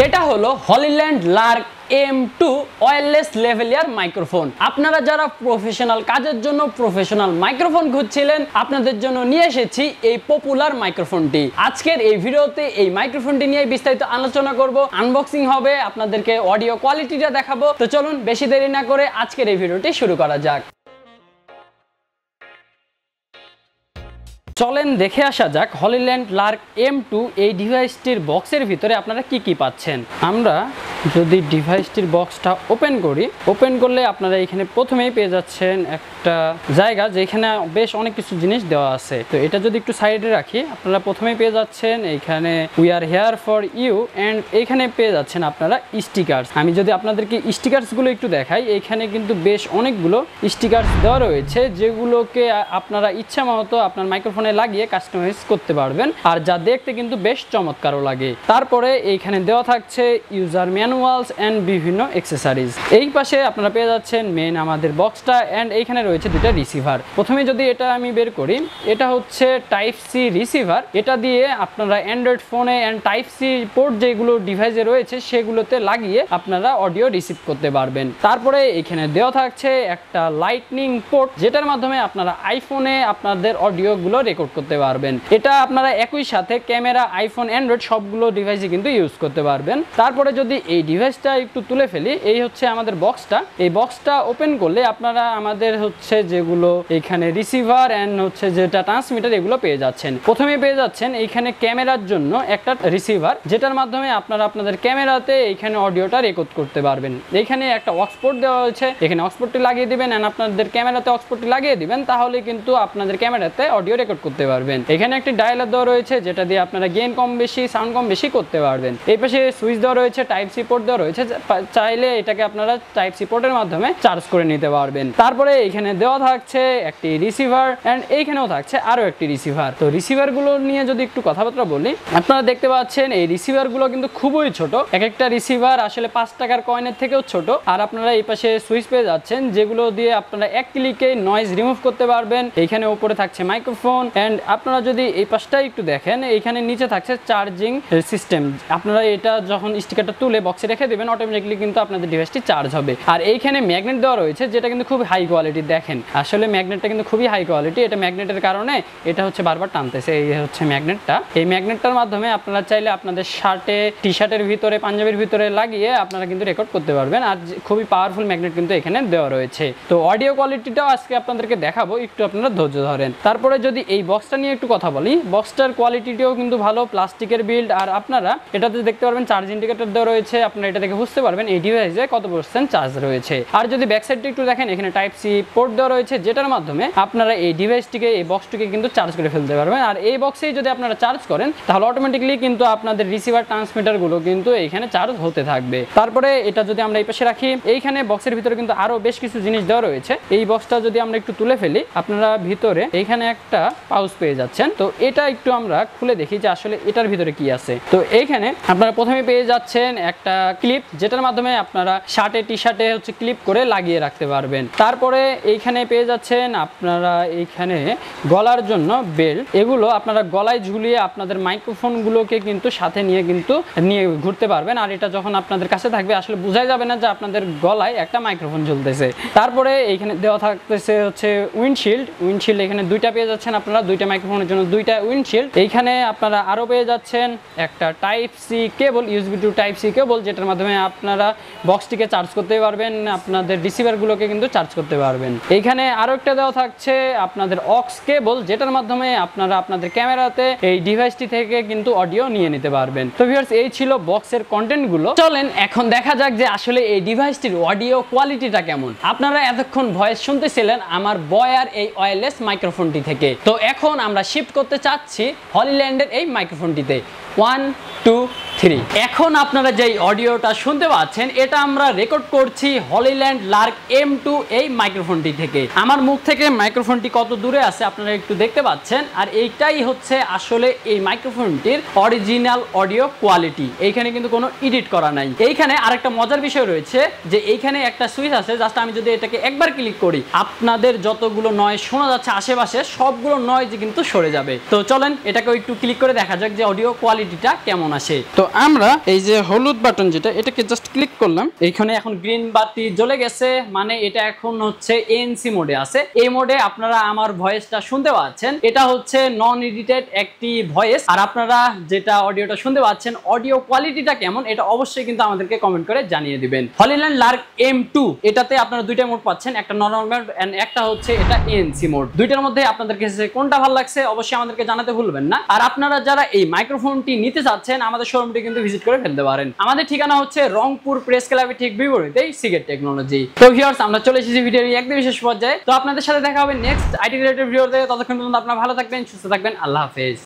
এটা হলো Hollyland Lark M2 wireless lavalier microphone. আপনারা যারা প্রফেশনাল কাজের জন্য প্রফেশনাল মাইক্রোফোন খুঁজছিলেন, আপনাদের জন্য নিয়ে এসেছি এই পপুলার মাইক্রোফোনটি। আজকের এই ভিডিওতে এই মাইক্রোফোনটি নিয়ে বিস্তারিত আলোচনা করব, আনবক্সিং হবে, আপনাদেরকে অডিও কোয়ালিটিটা দেখাবো। তো চলুন বেশি দেরি না করে আজকের এই ভিডিওটি শুরু করা যাক। চলেন দেখে আসা যাক হলিল্যান্ড লার্ক M2 এই ডিভাইসটির বক্সের ভিতরে আপনারা কি কি পাচ্ছেন। আমরা যদি ডিভাইসটির বক্সটা ওপেন করি, ওপেন করলে আপনারা এখানে প্রথমেই পেয়ে যাচ্ছেন একটা জায়গা যেখানে বেশ অনেক কিছু জিনিস দেওয়া আছে। তো এটা যদি একটু সাইডে রাখি, আপনারা প্রথমেই পেয়ে যাচ্ছেন এইখানে we are here for you, and এইখানে পেয়ে যাচ্ছেন আপনারা স্টিকার্স। আমি যদি আপনাদেরকে স্টিকার্সগুলো একটু দেখাই, এইখানে কিন্তু বেশ অনেকগুলো স্টিকার্স দেওয়া রয়েছে যেগুলোকে আপনারা ইচ্ছা মতো আপনার মাইক্রোফোনে লাগিয়ে কাস্টমাইজ করতে পারবেন, আর যা দেখতে কিন্তু বেশ চমৎকারও লাগে। তারপরে এইখানে দেওয়া থাকছে ইউজার ম্যানুয়ালস এন্ড বিভিন্ন অ্যাক্সেসরিজ। এই পাশে আপনারা পেয়ে যাচ্ছেন মেইন আমাদের বক্সটা, এন্ড এইখানে রয়েছে দুটো রিসিভার। প্রথমে যদি এটা আমি বের করি, এটা হচ্ছে টাইপ সি রিসিভার। এটা দিয়ে আপনারা অ্যান্ড্রয়েড ফোনে এন্ড টাইপ সি পোর্ট যেগুলো ডিভাইসে রয়েছে সেগুলোতে লাগিয়ে আপনারা অডিও রিসিভ করতে পারবেন। তারপরে এখানে দেওয়া থাকছে একটা লাইটনিং পোর্ট, যেটার মাধ্যমে আপনারা আইফোনে আপনাদের অডিওগুলো রেকর্ড করতে পারবেন। এটা আপনারা একই সাথে ক্যামেরা, আইফোন, অ্যান্ড্রয়েড সবগুলো ডিভাইসে কিন্তু ইউজ করতে পারবেন। তারপরে যদি এই ডিভাইসটা একটু তুলে ফেলি, এই হচ্ছে আমাদের বক্সটা। এই বক্সটা ওপেন করলে আপনারা আমাদের হচ্ছে যেগুলো এখানে রিসিভার এন্ড হচ্ছে যেটা ট্রান্সমিটার, এগুলো পেয়ে যাচ্ছেন। প্রথমে পেয়ে যাচ্ছেন এইখানে ক্যামেরার জন্য একটা রিসিভার, যেটার মাধ্যমে আপনারা আপনাদের ক্যামেরাতে এইখানে অডিওটা রেকর্ড করতে পারবেন। এইখানে একটা অক্সপোর্ট দেওয়া হয়েছে, এখানে অক্সপোর্টটি লাগিয়ে দিবেন এন্ড আপনাদের ক্যামেরাতে অক্সপোর্টটি লাগিয়ে দিবেন, তাহলে কিন্তু আপনাদের ক্যামেরাতে অডিও রেকর্ড করতে পারবেন। এখানে একটি ডায়ালার দেওয়া রয়েছে, যেটা দিয়ে আপনারা গেইন কম বেশি, সাউন্ড কম বেশি করতে পারবেন। এই পাশে সুইচ দেওয়া রয়েছে, টাইপ সি পোর্ট দেওয়া রয়েছে, চাইলে এটাকে আপনারা টাইপ সি পোর্টের মাধ্যমে চার্জ করে নিতে পারবেন। তারপরে এখানে দেওয়া থাকছে একটি রিসিভার এন্ড এইখানেও থাকছে আরো একটি রিসিভার। তো রিসিভার গুলো নিয়ে যদি একটু কথাবার্তা বলি, আপনারা দেখতে পাচ্ছেন এই রিসিভার গুলো কিন্তু খুবই ছোট। এক একটা রিসিভার আসলে 5 টাকার কয়েনের থেকেও ছোট। আর আপনারা এই পাশে সুইচ পেয়ে যাচ্ছেন, যেগুলো দিয়ে আপনারা এক ক্লিকে নয়েজ রিমুভ করতে পারবেন। এইখানে উপরে থাকছে মাইক্রোফোন, এন্ড আপনারা যদি এই পাশটা একটু দেখেন, এইখানে নিচে থাকছে চার্জিং সিস্টেম। আপনারা এটা যখন স্টিকারটা তুলে বক্সে রেখে দিবেন, অটোমেটিকলি কিন্তু আপনাদের ডিভাইসটি চার্জ হবে। আর এইখানে ম্যাগনেট দেওয়া রয়েছে, যেটা কিন্তু খুব হাই কোয়ালিটি। দেখেন আসলে ম্যাগনেটটা কিন্তু খুবই হাই কোয়ালিটি। এটা ম্যাগনেটের কারণে এটা হচ্ছে বারবার টানতেছে। এই হচ্ছে ম্যাগনেটটা। এই ম্যাগনেটটার মাধ্যমে আপনারা চাইলে আপনাদের শার্টে, টি শার্টের ভিতরে, পাঞ্জাবির ভিতরে লাগিয়ে আপনারা কিন্তু রেকর্ড করতে পারবেন। আর খুবই পাওয়ারফুল ম্যাগনেট কিন্তু এখানে দেওয়া রয়েছে। তো অডিও কোয়ালিটিটাও আজকে আপনাদেরকে দেখাবো, একটু আপনারা ধৈর্য ধরেন। তারপরে যদি এই বক্সটা নিয়ে একটু কথা বলি, বক্সটার কোয়ালিটিটাও কিন্তু ভালো, প্লাস্টিকের বিল্ড। আর আপনারা এটাতে দেখতে পারবেন চার্জ ইন্ডিকেটর দেওয়া রয়েছে, আপনারা এটা দেখে বুঝতে পারবেন এই ডিভাইসে কত % চার্জ রয়েছে। আর যদি ব্যাক সাইডটা একটু দেখেন, এখানে টাইপ সি পোর্ট দেওয়া রয়েছে, যেটার মাধ্যমে আপনারা এই ডিভাইসটিকে, এই বক্সটিকে কিন্তু চার্জ করে ফেলতে পারবেন। আর এই বক্সেই যদি আপনারা চার্জ করেন, তাহলে অটোমেটিকলি কিন্তু আপনাদের রিসিভার, ট্রান্সমিটার গুলো কিন্তু এইখানে চার্জ হতে থাকবে। তারপরে এটা যদি আমরা এই পাশে রাখি, এইখানে বক্সের ভিতরে কিন্তু আরো বেশ কিছু জিনিস দেওয়া রয়েছে। এই বক্সটা যদি আমরা একটু তুলে ফেলি, আপনারা ভিতরে এইখানে একটা পাউচ পেয়ে যাচ্ছেন। তো এটা একটু আমরা খুলে দেখি যে আসলে এটার ভিতরে কি আছে। তো এইখানে আপনারা প্রথমে পেয়ে যাচ্ছেন একটা ক্লিপ, যেটার মাধ্যমে আপনারা শার্টে, টি শার্টে হচ্ছে ক্লিপ করে লাগিয়ে রাখতে পারবেন। তারপরে এইখানে পেয়ে যাচ্ছেন আপনারা এইখানে গলার জন্য বেল্ট। এগুলো আপনারা গলায় ঝুলিয়ে আপনাদের মাইক্রোফোন গুলোকে কিন্তু সাথে নিয়ে ঘুরতে পারবেন। আর এটা যখন আপনাদের কাছে থাকবে, আসলে বোঝাই যাবে না যে আপনাদের গলায় একটা মাইক্রোফোন ঝুলতেছে। তারপরে এইখানে দেওয়া থাকতেছে হচ্ছে উইন্ডশিল্ড। এখানে দুইটা পেয়ে যাচ্ছেন আপনারা, দুইটা মাইক্রোফোনের জন্য দুইটা উইন্ডশিল্ড। এইখানে আপনারা আরো পেয়ে যাচ্ছেন একটা type C cable, USB to type C cable, যেটার মাধ্যমে আপনারা বক্সটিকে চার্জ করতে পারবেন, আপনাদের রিসিভার গুলোকে কিন্তু চার্জ করতে পারবেন। এইখানে আরো একটা দেওয়া থাকছে আপনাদের অক্স কেবল, যেটার মাধ্যমে আপনারা আপনাদের ক্যামেরাতে এই ডিভাইসটি থেকে কিন্তু অডিও নিয়ে নিতে পারবেন। তো ভিউয়ার্স, এই ছিল বক্সের কন্টেন্ট গুলো। চলেন এখন দেখা যাক যে আসলে এই ডিভাইসটির অডিও কোয়ালিটিটা কেমন। আপনারা এতক্ষণ ভয়েস শুনতেছিলেন আমার বয়ার এই ওয়্যারলেস মাইক্রোফোনটি থেকে। তো এখন আমরা শিফট করতে চাচ্ছি হলিল্যান্ডের এই মাইক্রোফোনটিতে। 1 2 3। এখন আপনারা যেই অডিওটা শুনতে পাচ্ছেন, এটা আমরা রেকর্ড করছি হলিল্যান্ড লার্ক M2 এই মাইক্রোফোনটি থেকে। আমার মুখ থেকে মাইক্রোফোনটি কত দূরে আছে আপনারা একটু দেখতে পাচ্ছেন। আর এইটাই হচ্ছে আসলে এই মাইক্রোফোনটির অরিজিনাল অডিও কোয়ালিটি। এইখানে কিন্তু কোনো এডিট করা নাই। এইখানে আরেকটা মজার বিষয় রয়েছে যে এইখানে একটা সুইচ আছে, জাস্ট আমি যদি এটাকে একবার ক্লিক করি, আপনাদের যতগুলো নয়েজ শোনা যাচ্ছে আশেপাশে সবগুলো নয়েজ কিন্তু সরে যাবে। তো চলেন এটাকে একটু ক্লিক করে দেখা যাক যে অডিও কোয়ালিটিটা কেমন আসে। তো আমরা এই যে হলুদ বাটন যেটা, এটাকে জাস্ট ক্লিক করলাম, এইখানে এখন গ্রিন বাতি জ্বলে গেছে, মানে এটা এখন হচ্ছে এএনসি মোডে আছে। এই মোডে আপনারা আমার ভয়েসটা শুনতে পাচ্ছেন, এটা হচ্ছে নন এডিটেড একটি ভয়েস। আর আপনারা যেটা অডিওটা শুনতে পাচ্ছেন, অডিও কোয়ালিটিটা কেমন এটা অবশ্যই কিন্তু আমাদেরকে কমেন্ট করে জানিয়ে দিবেন। হলিল্যান্ড লার্ক M2 এটাতে আপনারা দুইটা মোড পাচ্ছেন, একটা নরমাল মোড এন্ড একটা হচ্ছে এটা এএনসি মোড। দুইটার মধ্যে আপনাদের কাছে কোনটা ভালো লাগছে অবশ্যই আমাদেরকে জানাতে ভুলবেন না। আর আপনারা যারা এই মাইক্রোফোনটি নিতে চাচ্ছেন আমাদের শোরুমটি কিন্তু ভিজিট করে ফেলতে পারেন। আমাদের ঠিকানা হচ্ছে রংপুর প্রেস ক্লাবের ঠিক বিপরীতেই সিগেট টেকনোলজি। তো ভিউয়ার্স, আমরা চলে এসেছি ভিডিওর একদম বিশেষ পর্যায়ে। তো আপনাদের সাথে দেখা হবে নেক্সট আইটি রিলেটেড ভিডিওতে। ততক্ষণ পর্যন্ত আপনারা ভালো থাকবেন, সুস্থ থাকবেন। আল্লাহ হাফেজ।